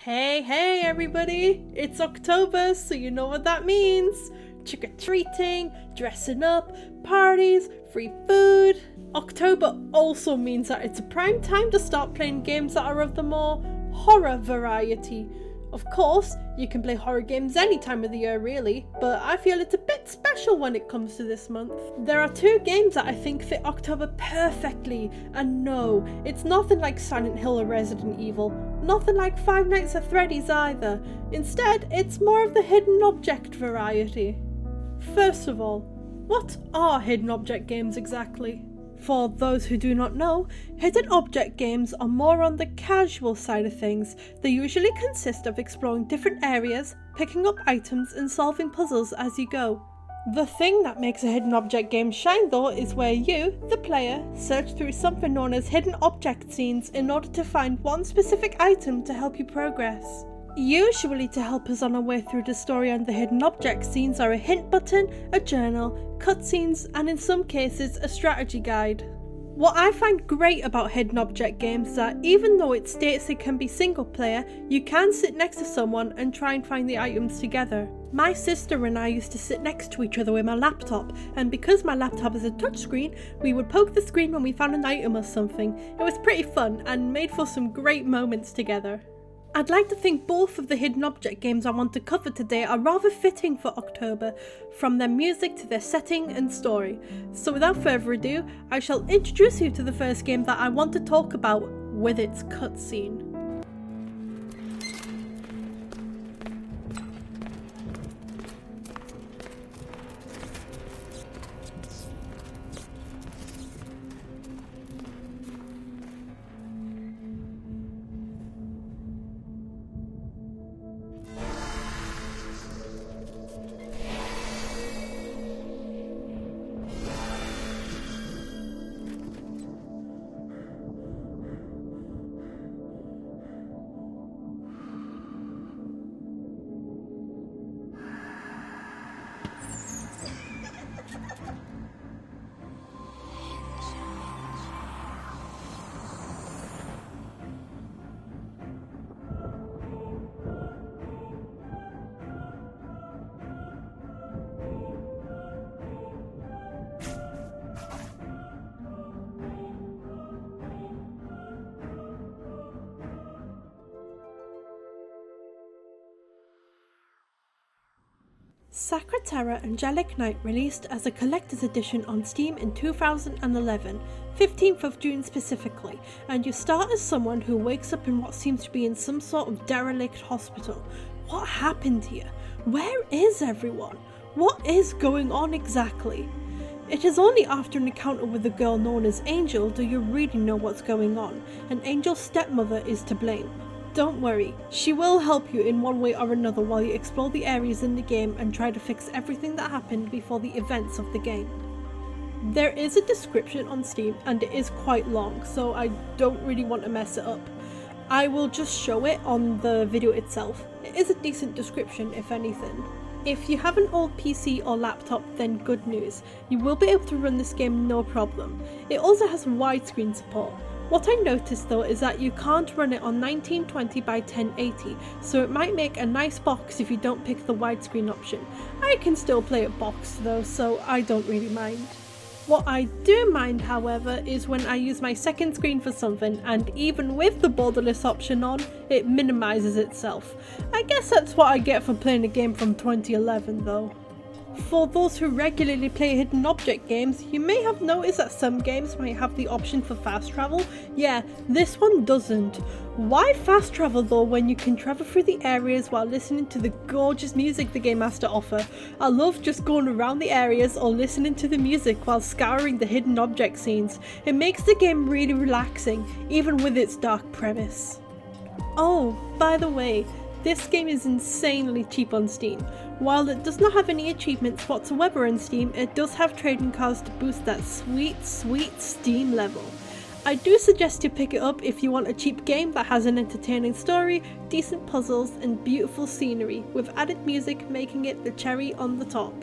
Hey everybody! It's October, so you know what that means. Trick-or-treating, dressing up, parties, free food. October also means that it's a prime time to start playing games that are of the more horror variety. Of course, you can play horror games any time of the year really, but I feel it's a bit special when it comes to this month. There are two games that I think fit October perfectly, and no, it's nothing like Silent Hill or Resident Evil, nothing like Five Nights at Freddy's either. Instead, it's more of the hidden object variety. First of all, what are hidden object games exactly? For those who do not know, hidden object games are more on the casual side of things. They usually consist of exploring different areas, picking up items and solving puzzles as you go. The thing that makes a hidden object game shine though is where you, the player, search through something known as hidden object scenes in order to find one specific item to help you progress. Usually to help us on our way through the story, and the hidden object scenes are a hint button, a journal, cutscenes, and in some cases a strategy guide. What I find great about hidden object games is that even though it states it can be single player, you can sit next to someone and try and find the items together. My sister and I used to sit next to each other with my laptop, and because my laptop is a touchscreen, we would poke the screen when we found an item or something. It was pretty fun and made for some great moments together. I'd like to think both of the hidden object games I want to cover today are rather fitting for October, from their music to their setting and story. So without further ado, I shall introduce you to the first game that I want to talk about with its cutscene. Sacred Terror Angelic Night released as a collector's edition on Steam in 2011, 15th of June specifically, and you start as someone who wakes up in what seems to be in some sort of derelict hospital. What happened here? Where is everyone? What is going on exactly? It is only after an encounter with a girl known as Angel do you really know what's going on, and Angel's stepmother is to blame. Don't worry, she will help you in one way or another while you explore the areas in the game and try to fix everything that happened before the events of the game. There is a description on Steam and it is quite long, so I don't really want to mess it up. I will just show it on the video itself. It is a decent description if anything. If you have an old PC or laptop, then good news. You will be able to run this game no problem. It also has widescreen support. What I noticed though is that you can't run it on 1920 by 1080, so it might make a nice box if you don't pick the widescreen option. I can still play it boxed though, so I don't really mind. What I do mind, however, is when I use my second screen for something, and even with the borderless option on, it minimises itself. I guess that's what I get for playing a game from 2011 though. For those who regularly play hidden object games, you may have noticed that some games might have the option for fast travel. Yeah, this one doesn't. Why fast travel though when you can travel through the areas while listening to the gorgeous music the game has to offer? I love just going around the areas or listening to the music while scouring the hidden object scenes. It makes the game really relaxing, even with its dark premise. Oh, by the way, this game is insanely cheap on Steam. While it does not have any achievements whatsoever on Steam, it does have trading cards to boost that sweet Steam level. I do suggest you pick it up if you want a cheap game that has an entertaining story, decent puzzles, and beautiful scenery, with added music making it the cherry on the top.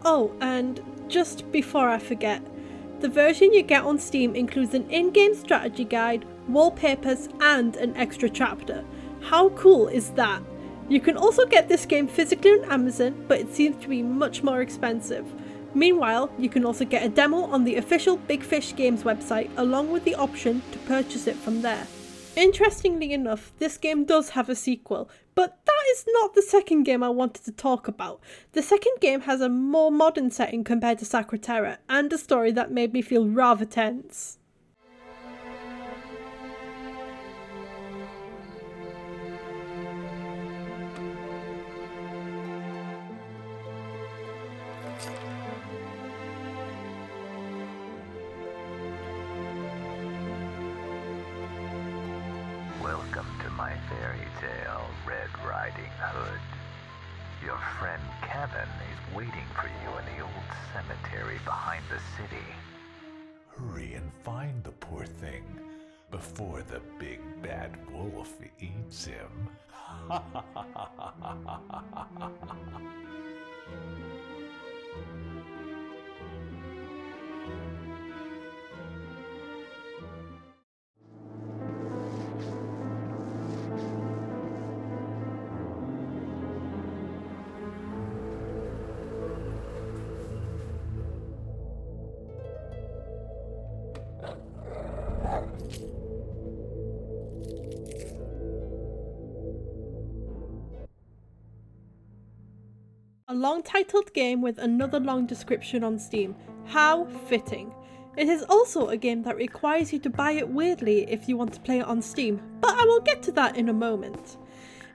Oh, and just before I forget, the version you get on Steam includes an in-game strategy guide, wallpapers, and an extra chapter. How cool is that? You can also get this game physically on Amazon, but it seems to be much more expensive. Meanwhile, you can also get a demo on the official Big Fish Games website, along with the option to purchase it from there. Interestingly enough, this game does have a sequel, but that is not the second game I wanted to talk about. The second game has a more modern setting compared to Sacra Terra, and a story that made me feel rather tense. Welcome to my fairy tale, Red Riding Hood. Your friend Kevin is waiting for you in the old cemetery behind the city. Hurry and find the poor thing before the big bad wolf eats him. A long titled game with another long description on Steam. How fitting. It is also a game that requires you to buy it weirdly if you want to play it on Steam, but I will get to that in a moment.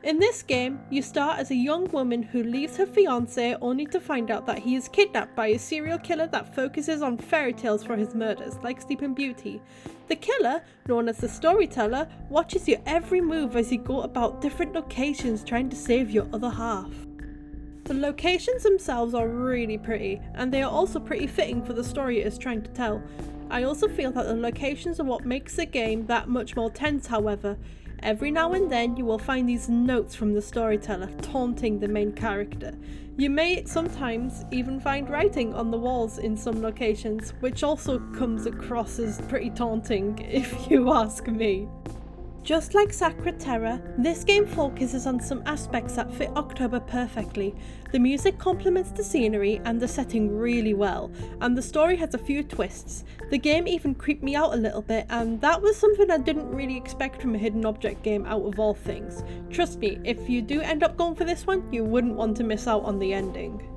In this game, you start as a young woman who leaves her fiancé only to find out that he is kidnapped by a serial killer that focuses on fairy tales for his murders, like Sleeping Beauty. The killer, known as the Storyteller, watches your every move as you go about different locations trying to save your other half. The locations themselves are really pretty, and they are also pretty fitting for the story it is trying to tell. I also feel that the locations are what makes the game that much more tense, however. Every now and then you will find these notes from the storyteller taunting the main character. You may sometimes even find writing on the walls in some locations, which also comes across as pretty taunting if you ask me. Just like Sacra Terra, this game focuses on some aspects that fit October perfectly. The music complements the scenery and the setting really well, and the story has a few twists. The game even creeped me out a little bit, and that was something I didn't really expect from a hidden object game out of all things. Trust me, if you do end up going for this one, you wouldn't want to miss out on the ending.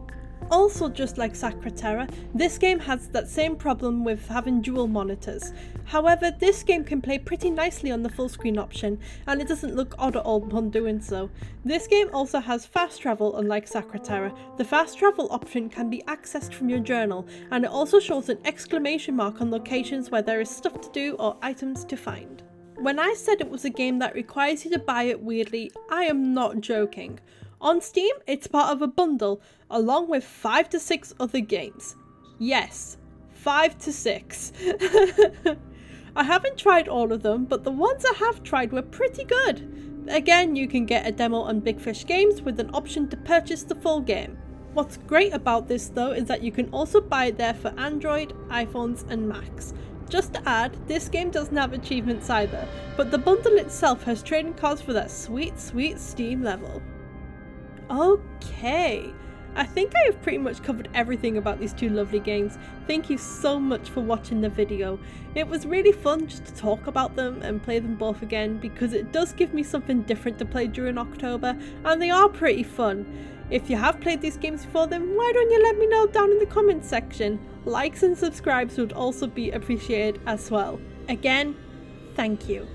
Also, just like Sacra Terra, this game has that same problem with having dual monitors. However, this game can play pretty nicely on the full screen option, and it doesn't look odd at all upon doing so. This game also has fast travel, unlike Sacra Terra. The fast travel option can be accessed from your journal, and it also shows an exclamation mark on locations where there is stuff to do or items to find. When I said it was a game that requires you to buy it weirdly, I am not joking. On Steam, it's part of a bundle, along with 5 to 6 other games. Yes, 5 to 6. I haven't tried all of them, but the ones I have tried were pretty good. Again, you can get a demo on Big Fish Games with an option to purchase the full game. What's great about this though is that you can also buy it there for Android, iPhones and Macs. Just to add, this game doesn't have achievements either, but the bundle itself has trading cards for that sweet Steam level. Okay, I think I have pretty much covered everything about these two lovely games. Thank you so much for watching the video. It was really fun just to talk about them and play them both again, because it does give me something different to play during October, and they are pretty fun. If you have played these games before, then why don't you let me know down in the comments section. Likes and subscribes would also be appreciated as well. Again, thank you.